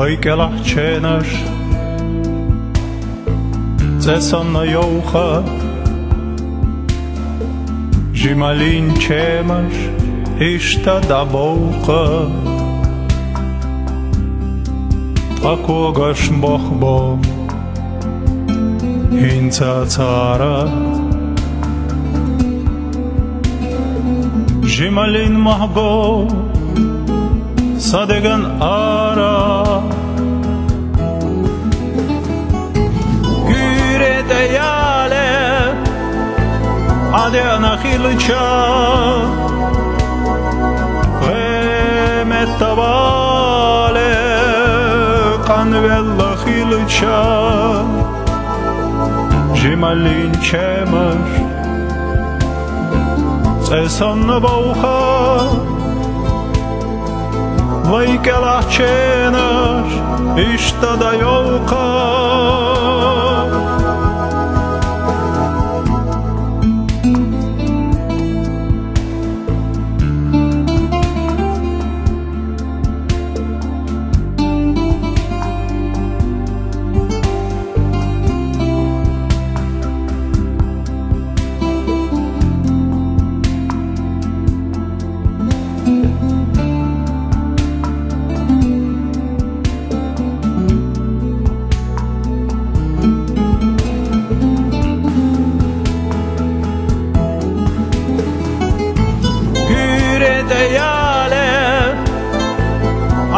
Vaikelachenash Cesonna Joucha Jimalin Chemash Ishta Daboucha Takogash Bochbo Hinza Tzara Jimalin Mahbo Sadegan Ara Güre deyale Ade anachilcha Remetavale Kanvella khilcha Jimalin chemash Cesonna baucha Vaikelachenash Ishta Dayoucha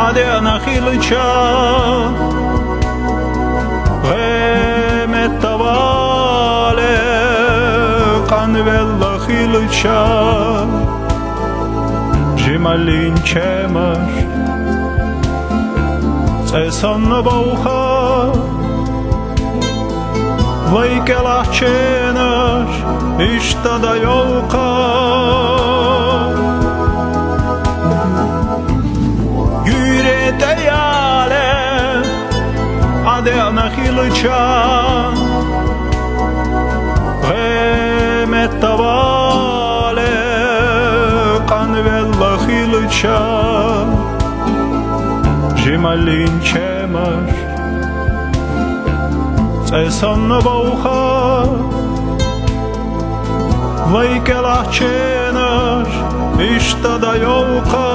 Ade anachilcha Remetavale Kanvella khilcha Jimalin chemash Cesonna baucha Vaikelachenash Ishta Dayoucha Deyale Ade anachilcha Remetavale Kanvella khilcha Jimalin chemash Cesonna baucha Vaikelachenash Ishta Dayoucha